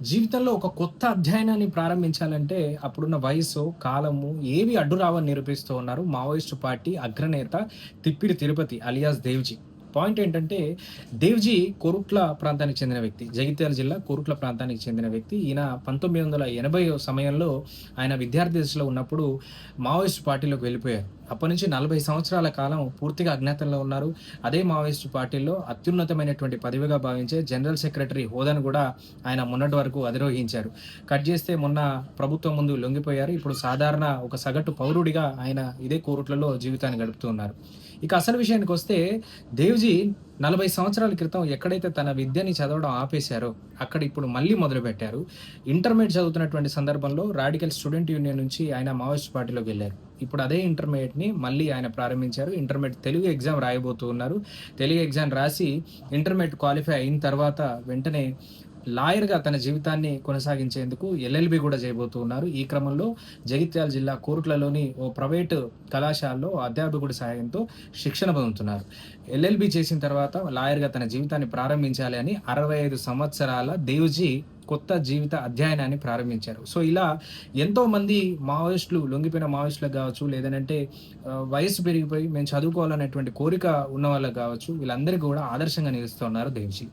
జీవితంలో ఒక కొత్త అధ్యాయాన్ని ప్రారంభించాలంటే అప్పుడున్న వయస్సు, కాలము ఏవి అడ్డు రావని నిరూపిస్తూ ఉన్నారు మావోయిస్టు పార్టీ అగ్రనేత తిప్పిరి తిరుపతి అలియాస్ దేవ్‌జీ. పాయింట్ ఏంటంటే దేవ్‌జీ కొరుట్ల ప్రాంతానికి చెందిన వ్యక్తి. జగిత్యాల జిల్లా కొరుట్ల ప్రాంతానికి చెందిన వ్యక్తి. ఈయన 1980 సమయంలో ఆయన విద్యార్థి దశలో ఉన్నప్పుడు మావోయిస్టు పార్టీలోకి వెళ్ళిపోయారు. అప్పటినుంచి 40 సంవత్సరాల కాలం పూర్తిగా అజ్ఞాతంలో ఉన్నారు. అదే మావోయిస్టు పార్టీలో అత్యున్నతమైనటువంటి పదవిగా భావించే జనరల్ సెక్రటరీ హోదాను గూడా ఆయన మొన్నటి వరకు అధిరోహించారు. కట్ జేస్తే మొన్న ప్రభుత్వం ముందు లొంగిపోయారు. ఇప్పుడు సాధారణ ఒక సగటు పౌరుడిగా ఆయన ఇదే కోరుట్లలో జీవితాన్ని గడుపుతూ ఉన్నారు. ఇక అసలు విషయానికొస్తే దేవ్‌జీ 40 సంవత్సరాల క్రితం ఎక్కడైతే తన విద్యని చదవడం ఆపేశారో, అక్కడ ఇప్పుడు మళ్ళీ మొదలుపెట్టారు. ఇంటర్మీడియేట్ చదువుతున్నటువంటి సందర్భంలో రాడికల్ స్టూడెంట్ యూనియన్ నుంచి ఆయన మావోయిస్ట్ పార్టీలోకెళ్లారు. ఇప్పుడు అదే ఇంటర్మీడియేట్‌ని మళ్ళీ ఆయన ప్రారంభించారు. ఇంటర్మీడియేట్ తెలుగు ఎగ్జామ్ రాయబోతూ ఉన్నారు. తెలుగు ఎగ్జామ్ రాసి ఇంటర్మీడియేట్ క్వాలిఫై అయిన తర్వాత వెంటనే లాయర్‌గా తన జీవితాన్ని కొనసాగించేందుకు ఎల్ఎల్‌బీ గూడా చేయబోతూ ఉన్నారు. ఈ క్రమంలో జగిత్యాల జిల్లా కోరుట్లలోని ఓ ప్రైవేటు కళాశాలలో అధ్యాపకుడి సహాయంతో శిక్షణ పొందుతున్నారు. ఎల్ఎల్‌బీ చేసిన తర్వాత లాయర్‌గా తన జీవితాన్ని ప్రారంభించాలి అని 65 సంవత్సరాల దేవ్‌జీ కొత్త జీవిత అధ్యాయనాన్ని ప్రారంభించారు. సో, ఇలా ఎంతోమంది మావోయిస్టులు లొంగిపోయిన మావోయిస్టులకు గావచ్చు, లేదనంటే వయస్సు పెరిగిపోయి మేము చదువుకోవాలనేటువంటి కోరిక ఉన్న వాళ్ళకి గావచ్చు, వీళ్ళందరికీ గూడా ఆదర్శంగా నిలుస్తున్నారు దేవ్‌జీ.